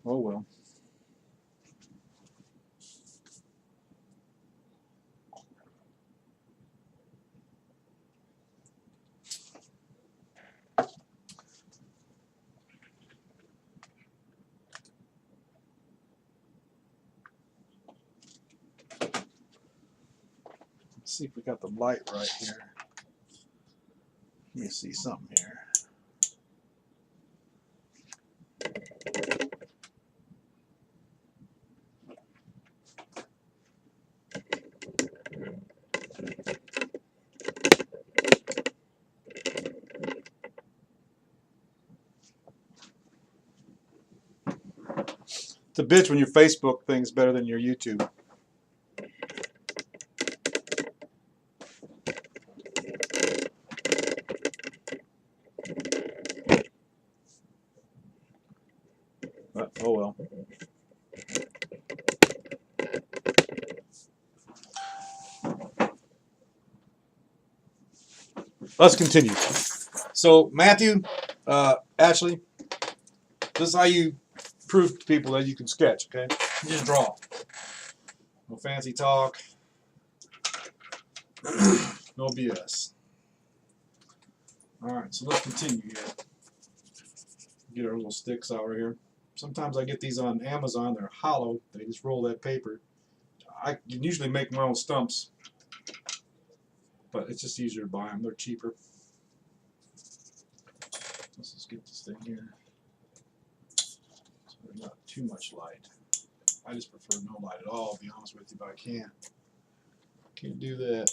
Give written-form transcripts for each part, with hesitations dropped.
Oh well. Let's see if we got the light right here. Let me see something here. It's a bitch when your Facebook thing's better than your YouTube. But, oh well. Let's continue. So Matthew, Ashley, this is how you prove to people that you can sketch, okay? You just draw. No fancy talk. No BS. Alright, so let's continue here. Get our little sticks out right here. Sometimes I get these on Amazon. They're hollow. They just roll that paper. I can usually make my own stumps, but it's just easier to buy them. They're cheaper. Let's just get this thing here. So there's not too much light. I just prefer no light at all, to be honest with you, but I can't do that.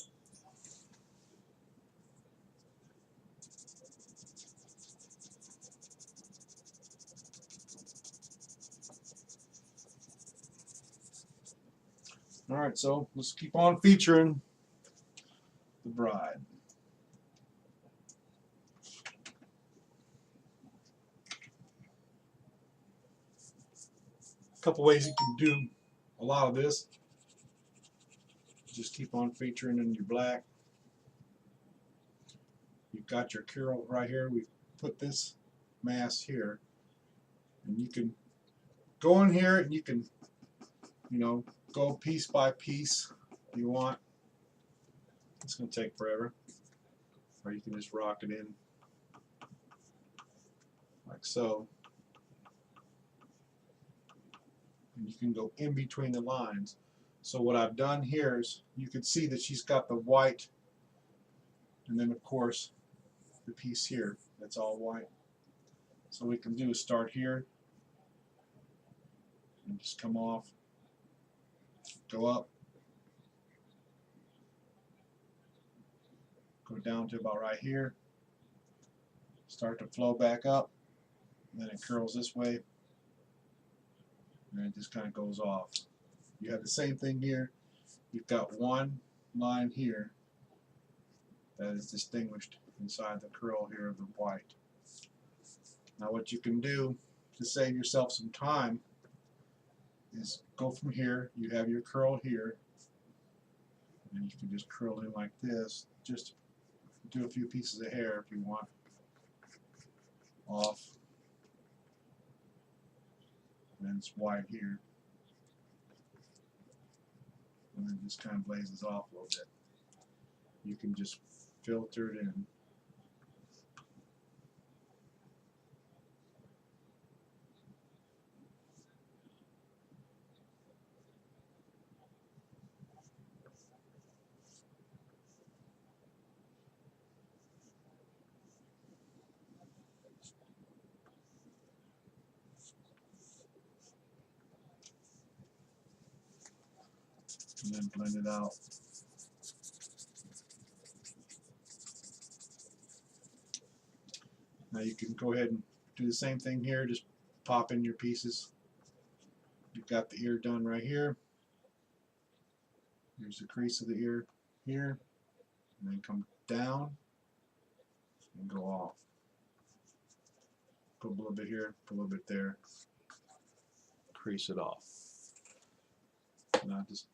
Alright, so let's keep on featuring the bride. A couple ways you can do a lot of this. Just keep on featuring in your black. You've got your curl right here. We put this mass here, and you can go in here and you can, you know, go piece by piece if you want. It's going to take forever, or you can just rock it in like so, and you can go in between the lines. So what I've done here is you can see that she's got the white, and then of course the piece here that's all white. So what we can do is start here and just come off, go up, go down to about right here, start to flow back up, and then it curls this way, and it just kind of goes off. You have the same thing here. You've got one line here that is distinguished inside the curl here of the white. Now what you can do to save yourself some time is go from here, you have your curl here, and you can just curl in like this. Just do a few pieces of hair if you want off, and then it's white here, and then it just kind of blazes off a little bit. You can just filter it in. And then blend it out. Now you can go ahead and do the same thing here, just pop in your pieces. You've got the ear done right here. Here's the crease of the ear here, and then come down and go off. Put a little bit here, put a little bit there, crease it off. Now just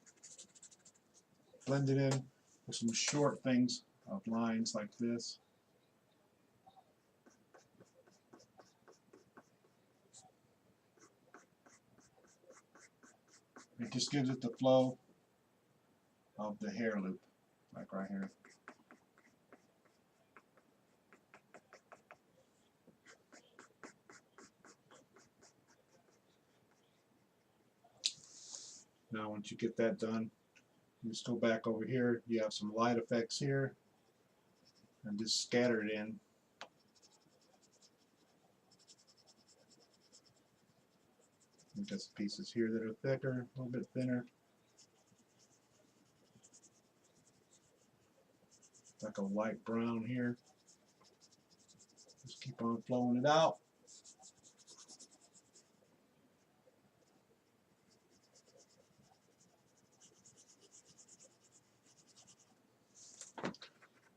blend it in with some short things of lines like this. It just gives it the flow of the hair loop, like right here. Now once you get that done, you just go back over here. You have some light effects here, and just scatter it in. You got some pieces here that are thicker, a little bit thinner. Like a light brown here. Just keep on flowing it out.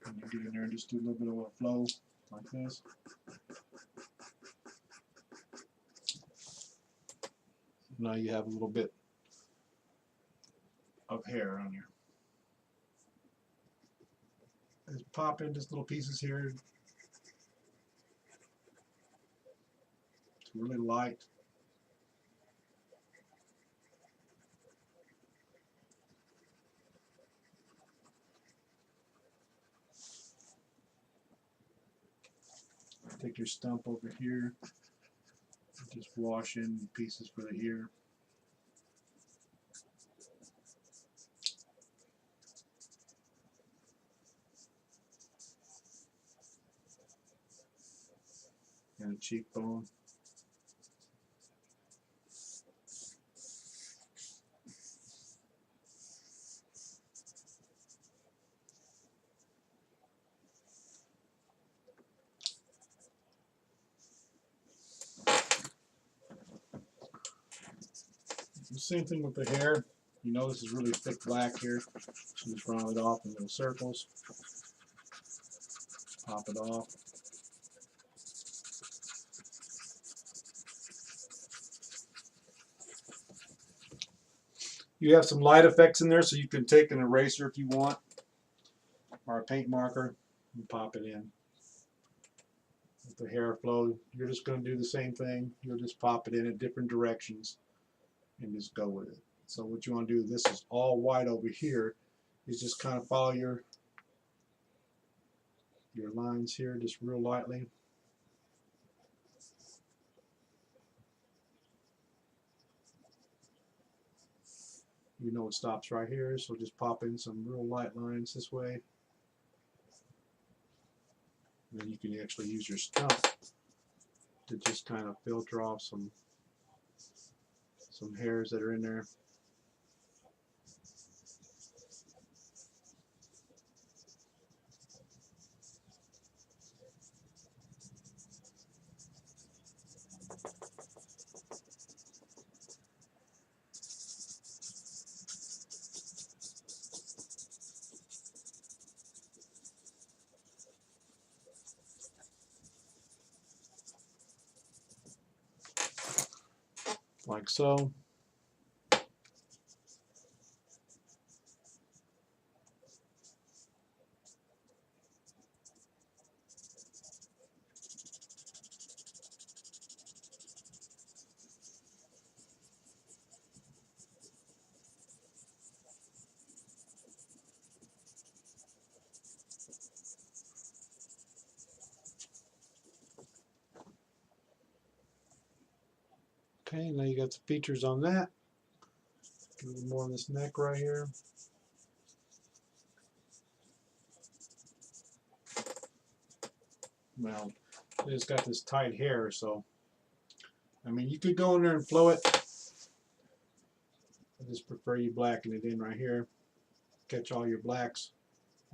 And you get in there and just do a little bit of a flow like this. Now you have a little bit of hair on your. Just pop in just little pieces here. It's really light. Take your stump over here. Just wash in pieces for the ear. And a cheekbone. The same thing with the hair. You know this is really thick black here. So just round it off in little circles. Pop it off. You have some light effects in there, so you can take an eraser if you want, or a paint marker, and pop it in. With the hair flow, you're just going to do the same thing. You'll just pop it in at different directions and just go with it. So what you want to do, this is all white over here, is just kind of follow your lines here, just real lightly. You know it stops right here, so just pop in some real light lines this way. And then you can actually use your stump to just kind of filter off some hairs that are in there. Like so. Okay, now you got the features on that. A little more on this neck right here. Well, it's got this tight hair, so I mean you could go in there and flow it. I just prefer you blacken it in right here. Catch all your blacks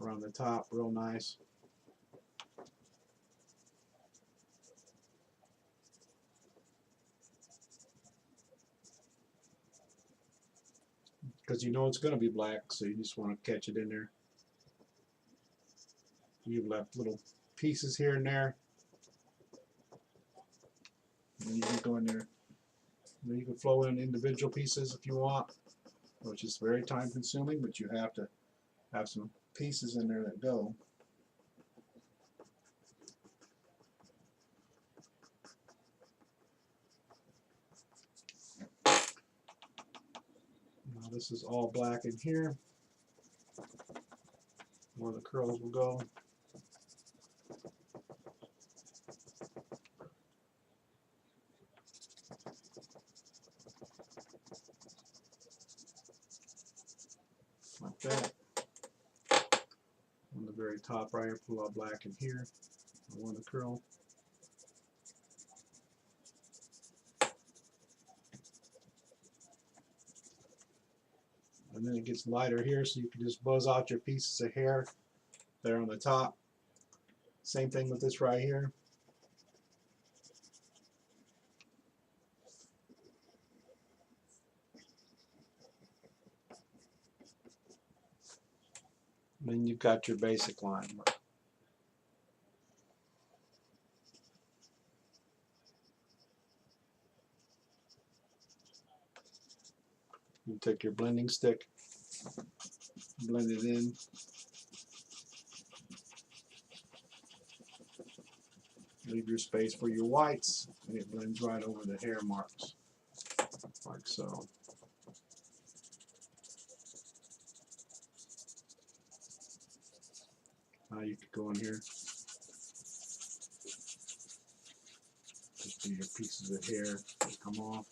around the top real nice. Because you know it's going to be black, so you just want to catch it in there. You've left little pieces here and there. And you can go in there. You can flow in individual pieces if you want, which is very time consuming, but you have to have some pieces in there that go. Now this is all black in here, where the curls will go. Like that. On the very top right here, put a lot of black in here. I want to curl. And then it gets lighter here, so you can just buzz out your pieces of hair there on the top. Same thing with this right here. And then you've got your basic line. You take your blending stick, blend it in. Leave your space for your whites, and it blends right over the hair marks, like so. Now you could go in here, just do your pieces of hair that come off.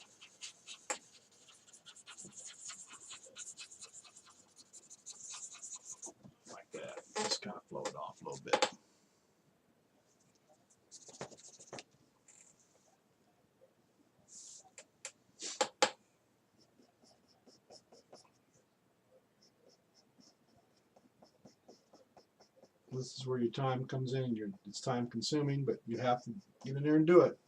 Like that. Just kind of flow it off a little bit. This is where your time comes in. It's time consuming, but you have to get in there and do it.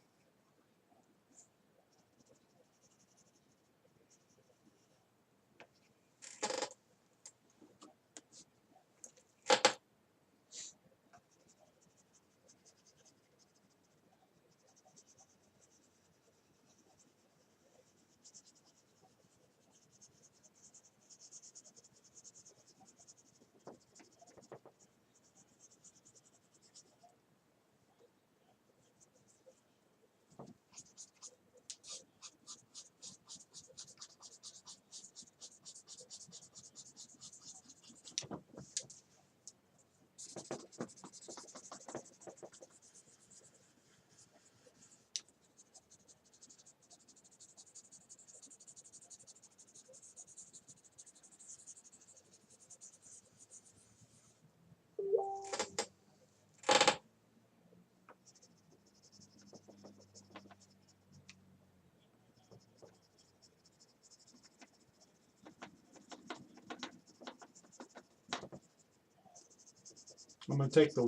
I'm going to take the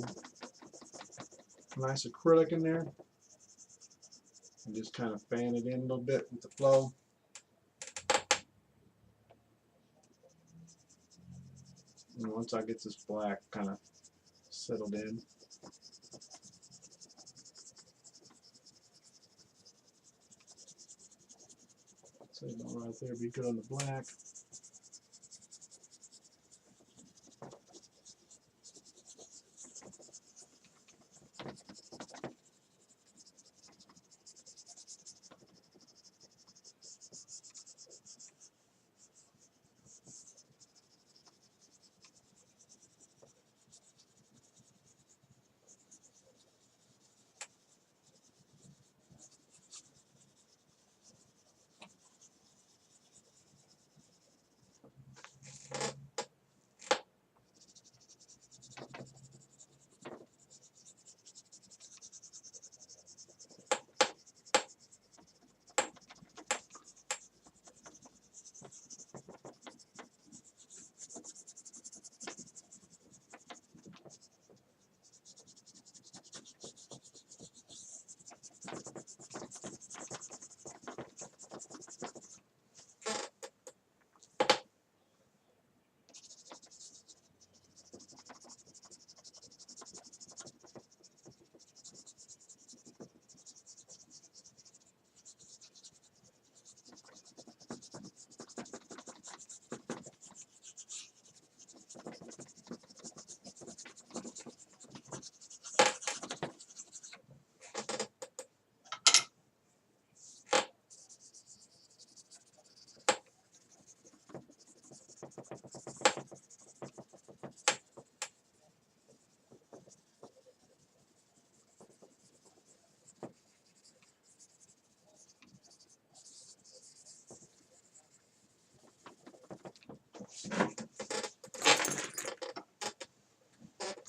nice acrylic in there and just kind of fan it in a little bit with the flow. And once I get this black kind of settled in, so right there, be good on the black.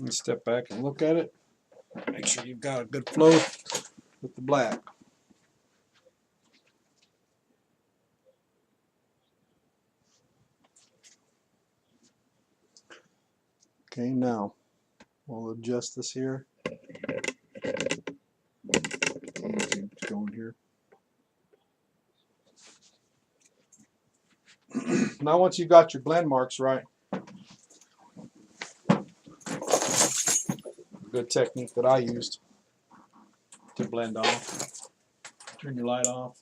And step back and look at it. Make sure you've got a good flow with the black. Okay, now we'll adjust this here. It's going here. Now once you've got your blend marks right, a good technique that I used to blend off. Turn your light off.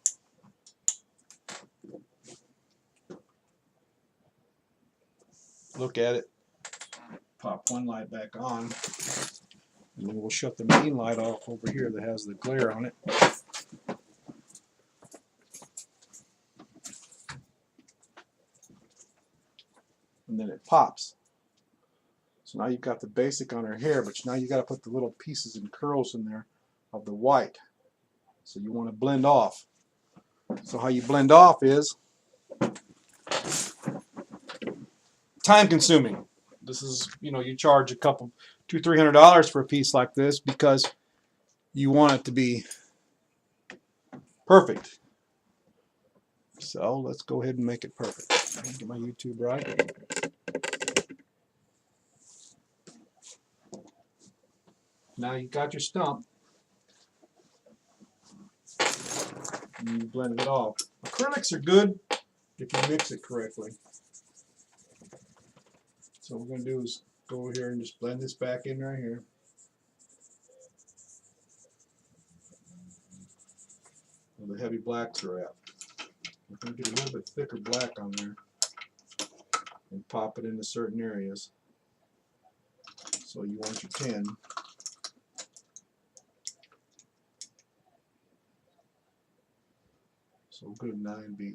Look at it. Pop one light back on. And then we'll shut the main light off over here that has the glare on it. And then it pops. So now you've got the basic on her hair, but now you got to put the little pieces and curls in there of the white. So you want to blend off. So how you blend off is time consuming. This is, you charge a couple, $200-300 for a piece like this because you want it to be perfect. So let's go ahead and make it perfect. Get my YouTube right. Now you've got your stump. And you blend it off. Acrylics are good if you mix it correctly. So what we're going to do is go over here and just blend this back in right here. Where the heavy blacks are at. We're going to get a little bit thicker black on there and pop it into certain areas. So you want your 10. So go to 9B.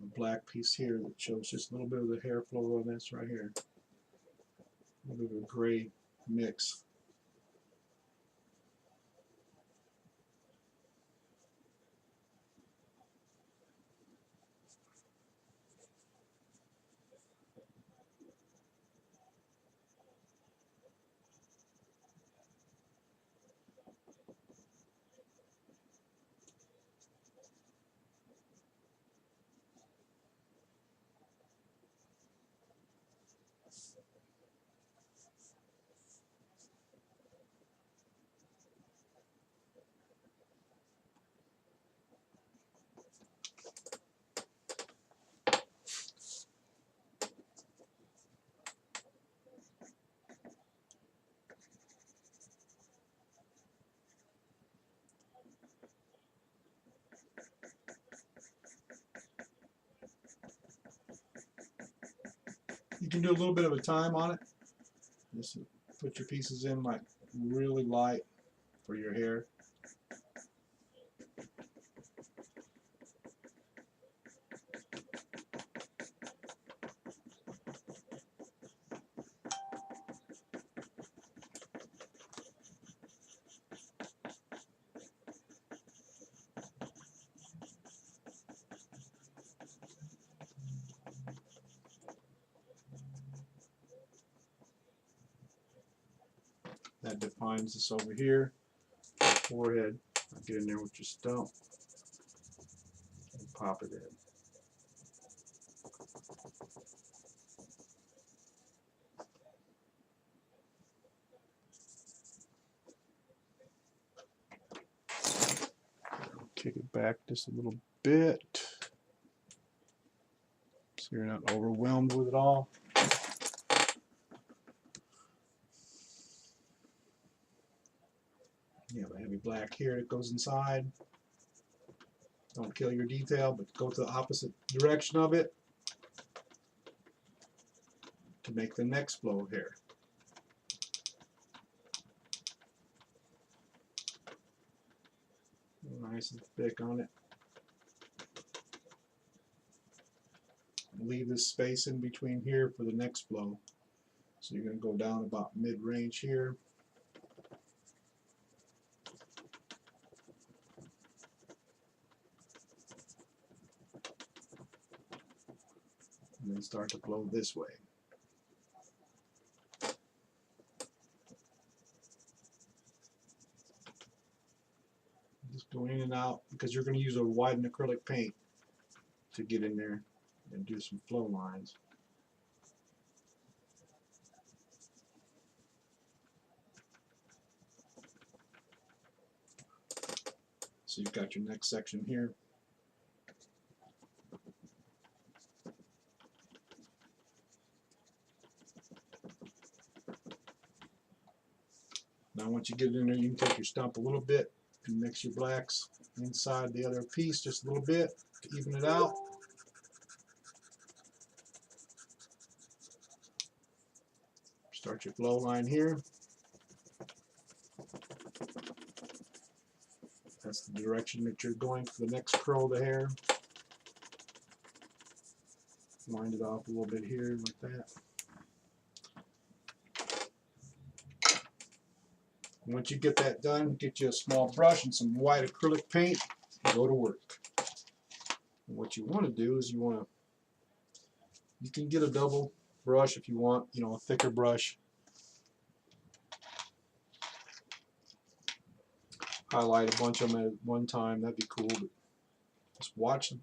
The black piece here that shows just a little bit of the hair flow on this right here. A little bit of a gray mix. You can do a little bit of a time on it. Just put your pieces in like really light for your hair. That defines this over here. Forehead. Get in there with your stump and pop it in. kick it back just a little bit so you're not overwhelmed with it all. You have a heavy black here that goes inside. Don't kill your detail, but go to the opposite direction of it to make the next flow here. Nice and thick on it. Leave this space in between here for the next flow. So you're going to go down about mid-range here. And then start to flow this way. Just go in and out because you're going to use a widened acrylic paint to get in there and do some flow lines. So you've got your next section here. Now once you get it in there, you can take your stump a little bit and mix your blacks inside the other piece just a little bit to even it out. Start your flow line here. That's the direction that you're going for the next curl of the hair. Wind it off a little bit here like that. Once you get that done, get you a small brush and some white acrylic paint and go to work. And what you want to do is you can get a double brush if you want, a thicker brush. Highlight a bunch of them at one time, that'd be cool, but just watch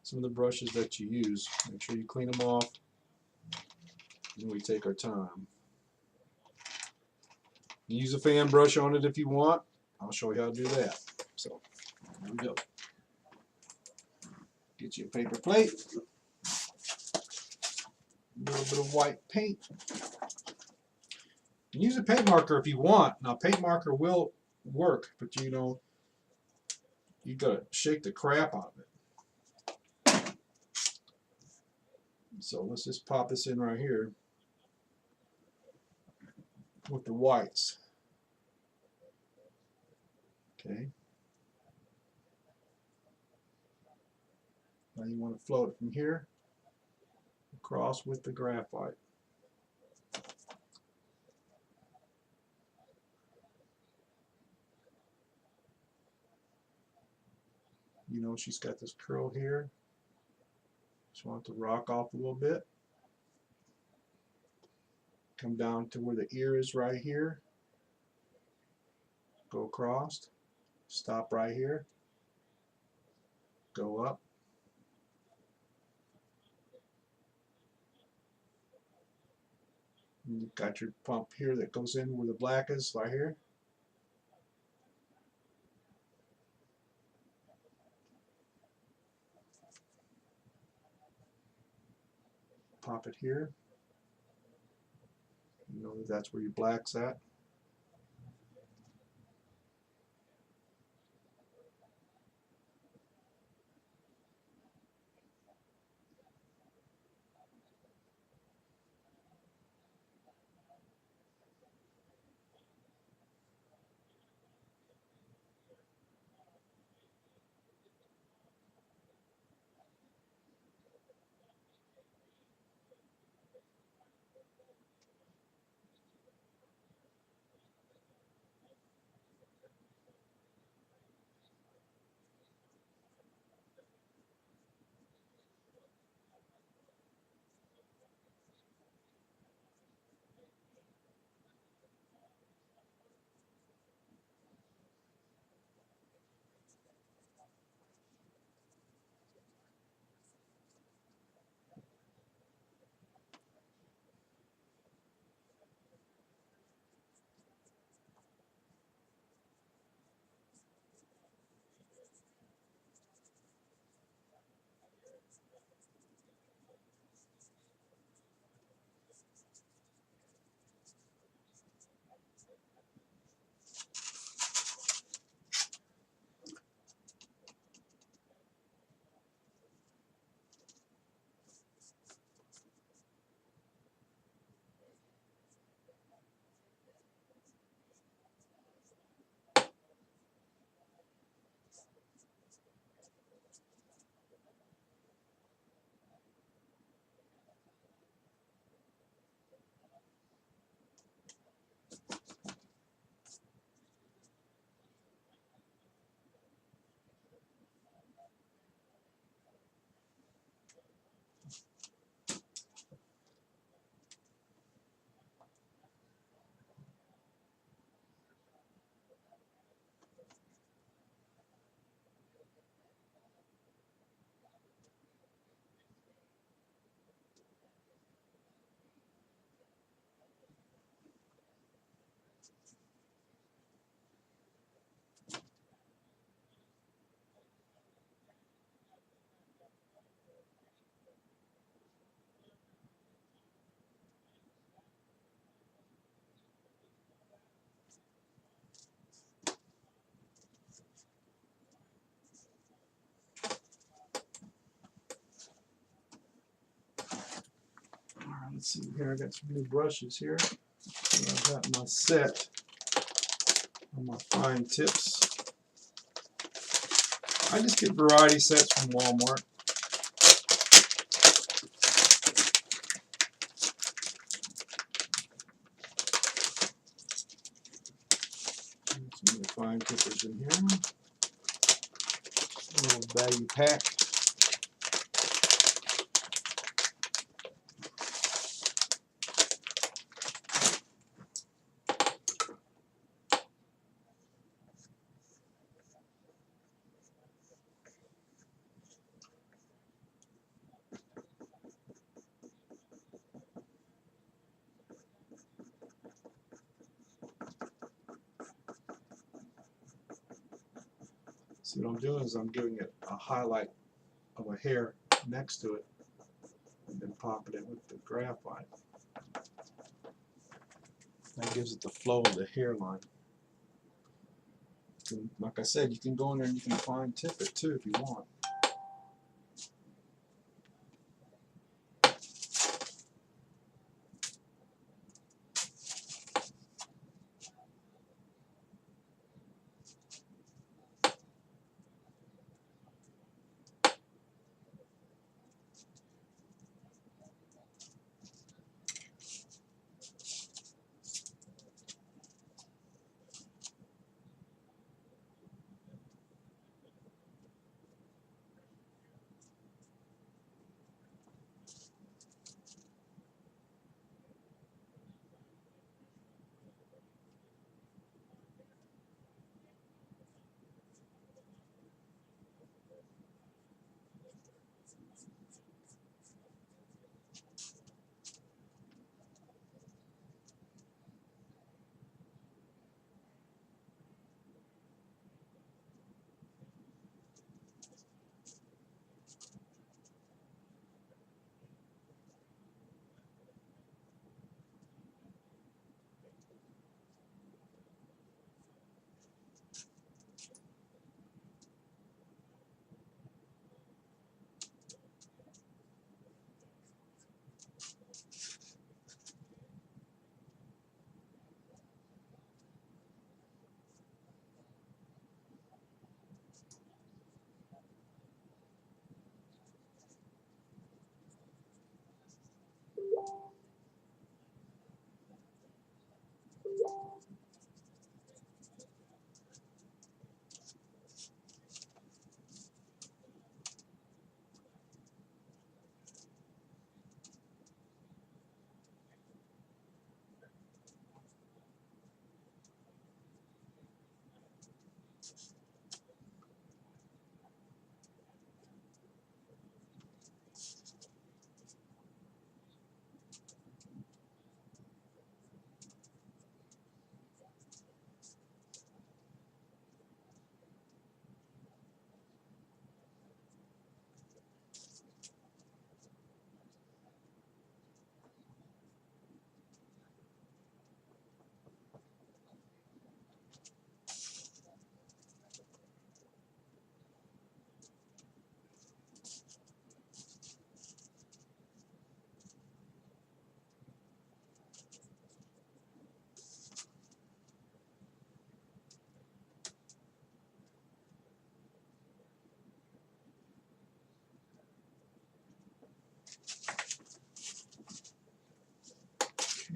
some of the brushes that you use. Make sure you clean them off, and we take our time. You use a fan brush on it if you want. I'll show you how to do that. So, here we go. Get you a paper plate, a little bit of white paint. You can use a paint marker if you want. Now, paint marker will work, but you gotta shake the crap out of it. So let's just pop this in right here with the whites. Okay. Now you want to float it from here across with the graphite. She's got this curl here. Just want it to rock off a little bit. Come down to where the ear is right here. Go across. Stop right here. Go up. And you've got your pump here that goes in where the black is right here. Pop it here. You know that's where your black's at. Let's see here, I got some new brushes here. So I've got my set on my fine tips. I just get variety sets from Walmart. Some of the fine tippers in here. A little value pack. See, what I'm doing is I'm giving it a highlight of a hair next to it and then popping it with the graphite. That gives it the flow of the hairline. And like I said, you can go in there and you can fine tip it too if you want.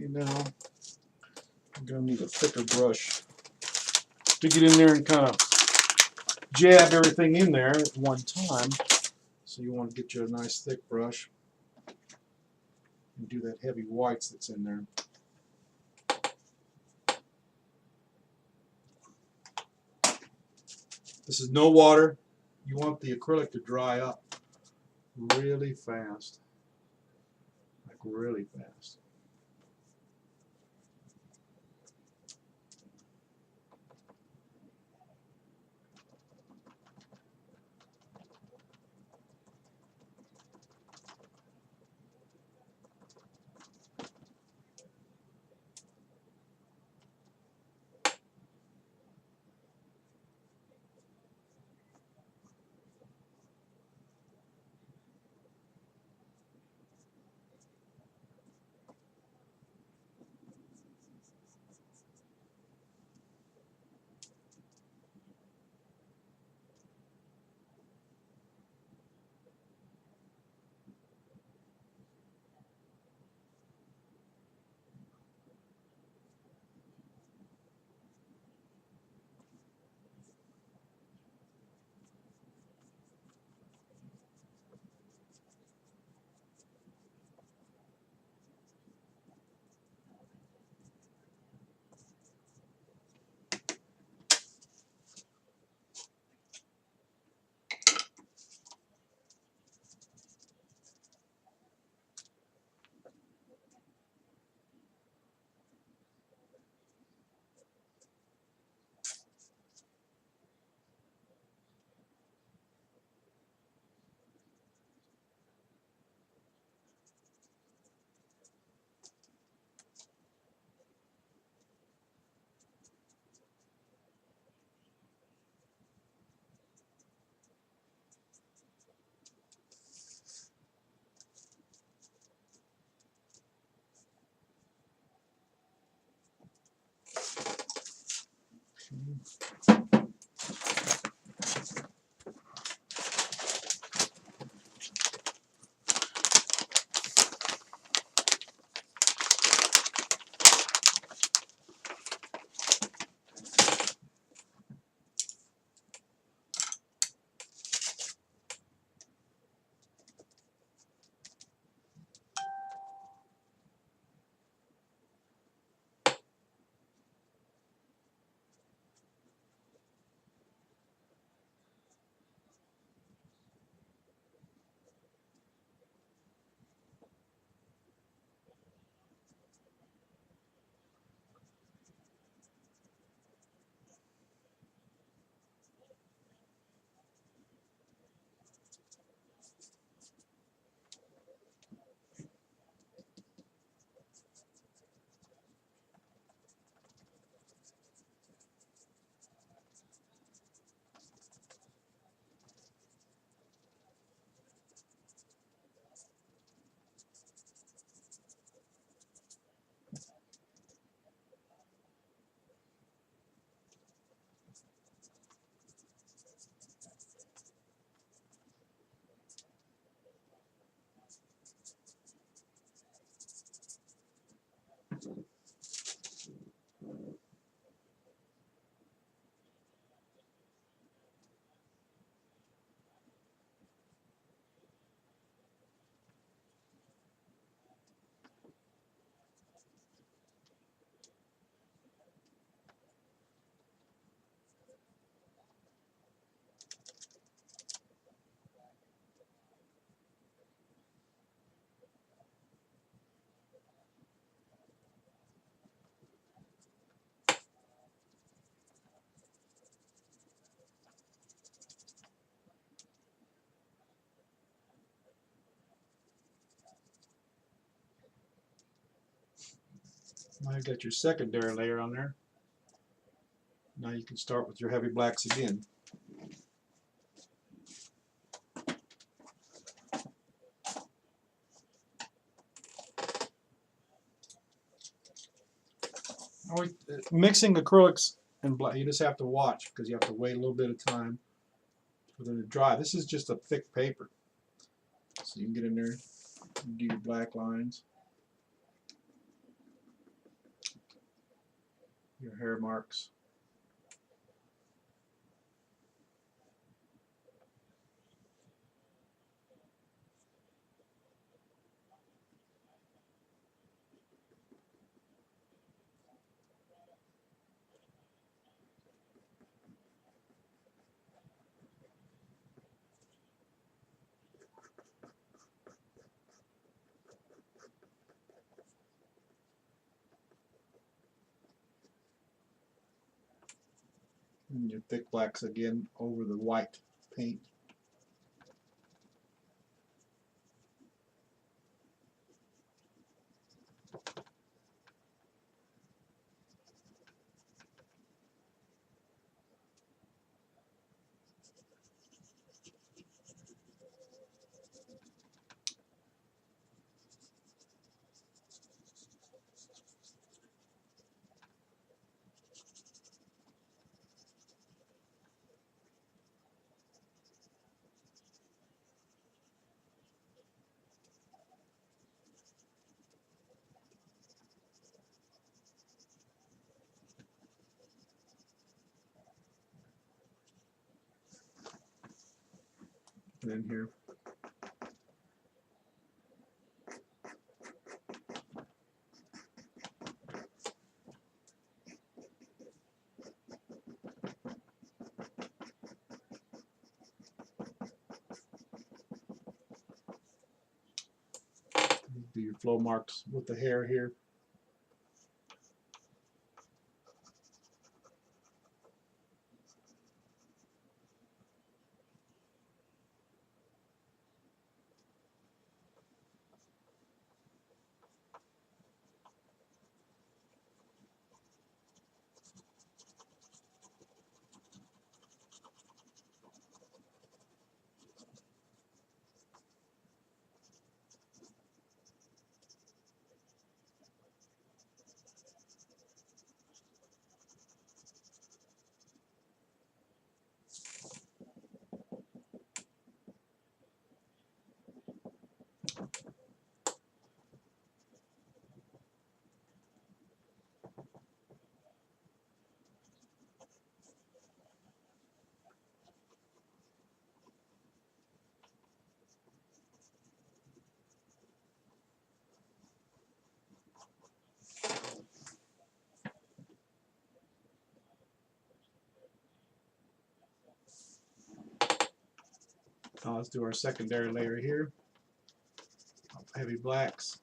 Okay, now I'm going to need a thicker brush to get in there and kind of jab everything in there at one time. So you want to get you a nice thick brush and do that heavy whites that's in there. This is no water. You want the acrylic to dry up really fast, like really fast. Now you've got your secondary layer on there. Now you can start with your heavy blacks again. Mixing acrylics and black, you just have to watch because you have to wait a little bit of time for them to dry. This is just a thick paper, so you can get in there and do your black lines, your hair marks. And your thick blacks again over the white paint. And then here. Do your flow marks with the hair here. Now let's do our secondary layer here. Heavy blacks.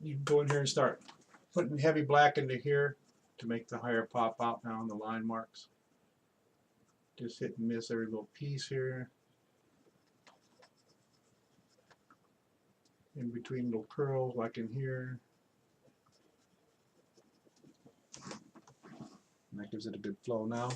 you can go in here and start putting heavy black into here to make the higher pop out now on the line marks. Just hit and miss every little piece here. In between little curls like in here. And that gives it a good flow now.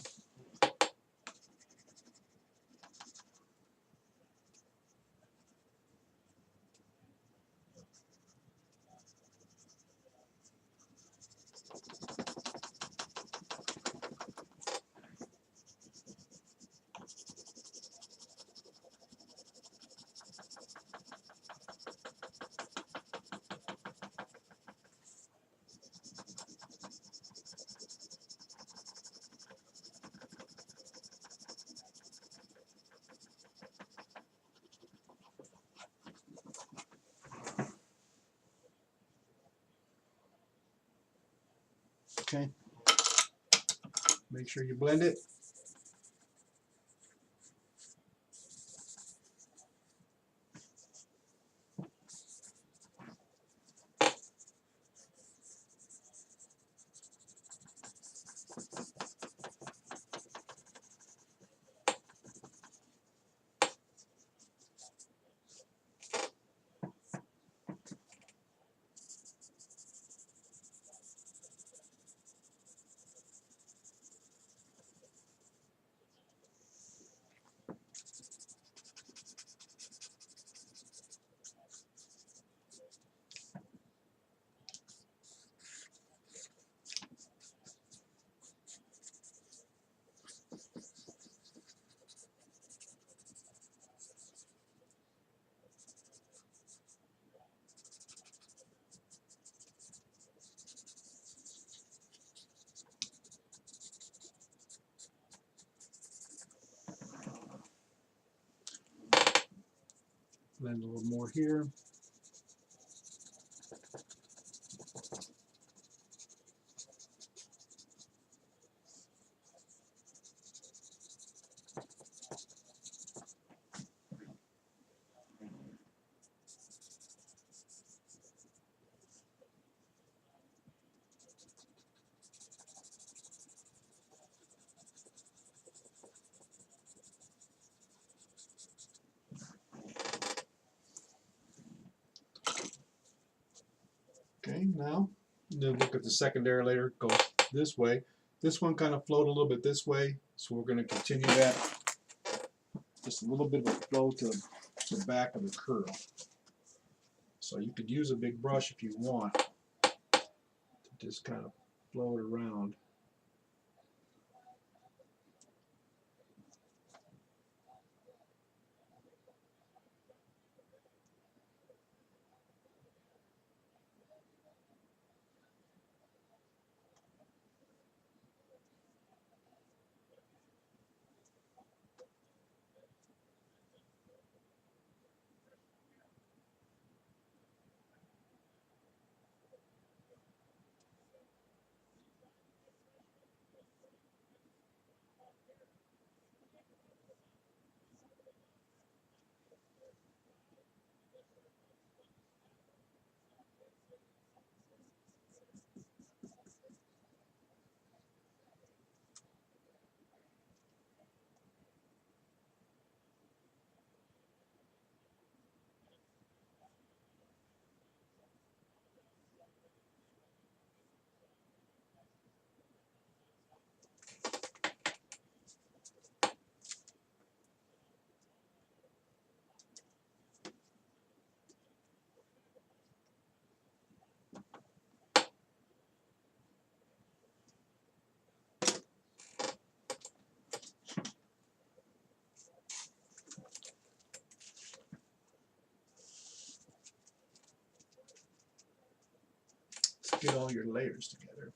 Okay. Make sure you blend it. Blend a little more here. Okay, now then look at the secondary layer. Go this way. This one kind of flowed a little bit this way, so we're going to continue that. Just a little bit of a flow to the back of the curl. So you could use a big brush if you want to just kind of flow it around. Get all your layers together.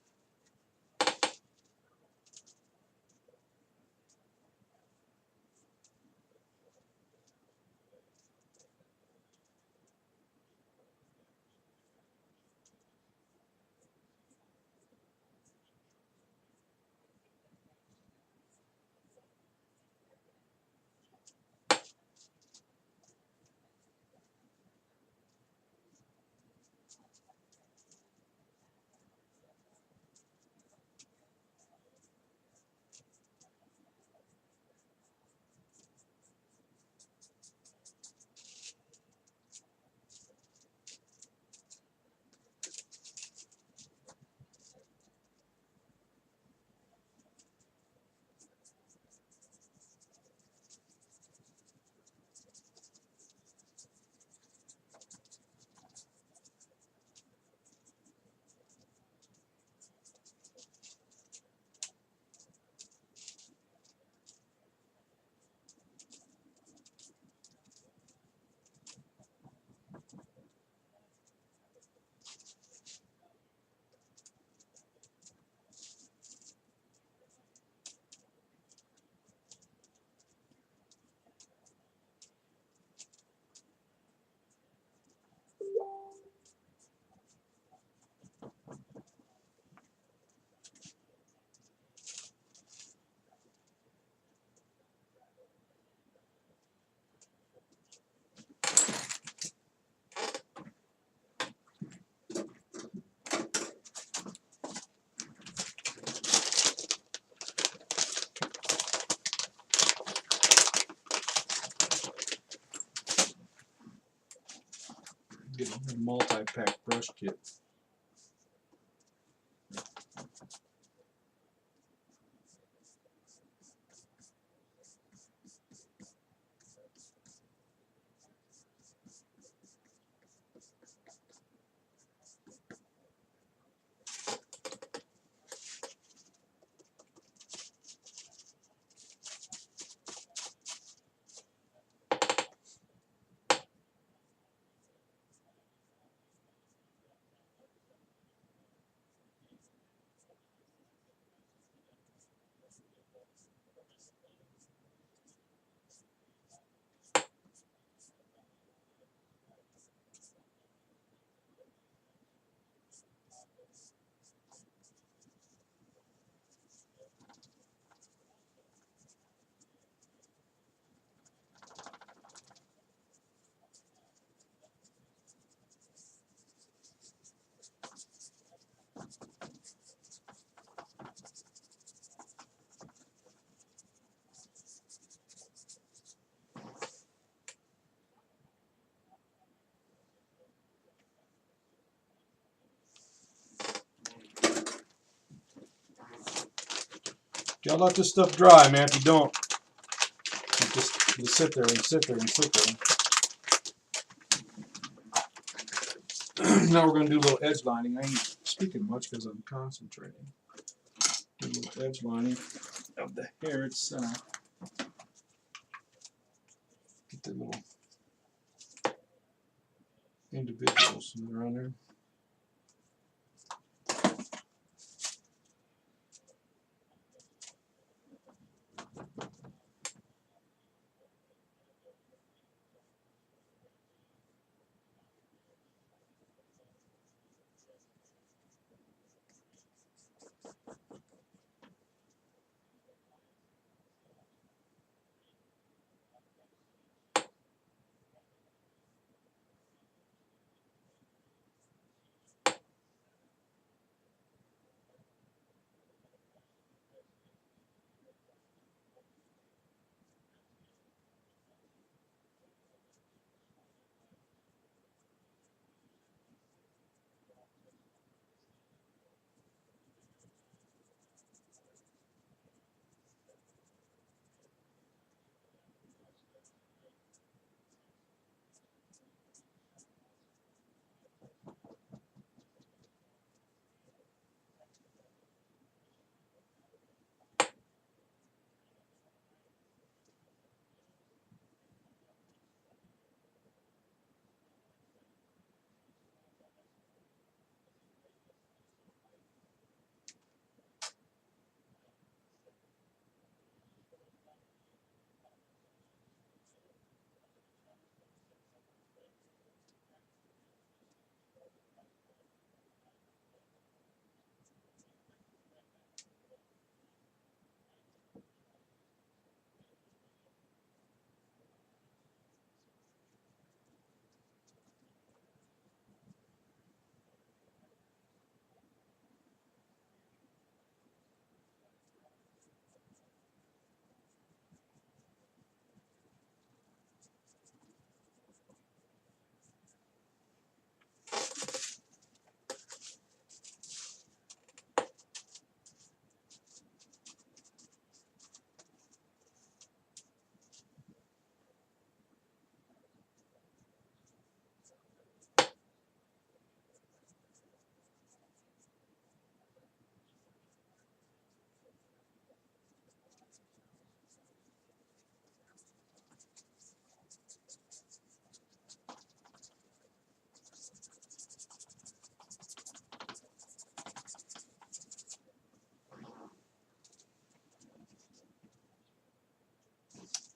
A multi-pack brush kit. Gotta let this stuff dry, man. If you don't, you just sit there and sit there and sit there. Now we're going to do a little edge lining. I ain't speaking much because I'm concentrating. Do a little edge lining of the hair itself. Get the little individuals around there.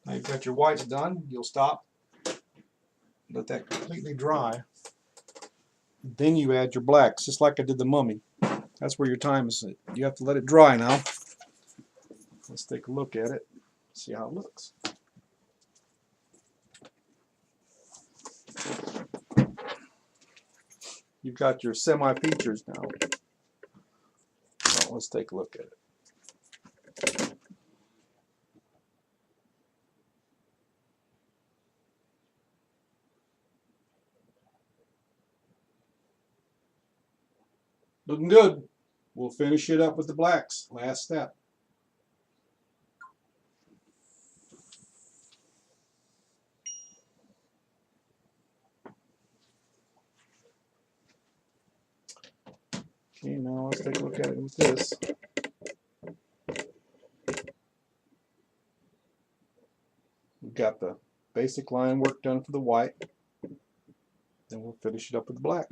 Now you've got your whites done. You'll stop. Let that completely dry. Then you add your blacks, just like I did the mummy. That's where your time is. You have to let it dry now. Let's take a look at it. See how it looks. You've got your semi-features now. So let's take a look at it. looking good. We'll finish it up with the blacks. Last step. Okay, now let's take a look at it with this. We've got the basic line work done for the white. Then we'll finish it up with the black.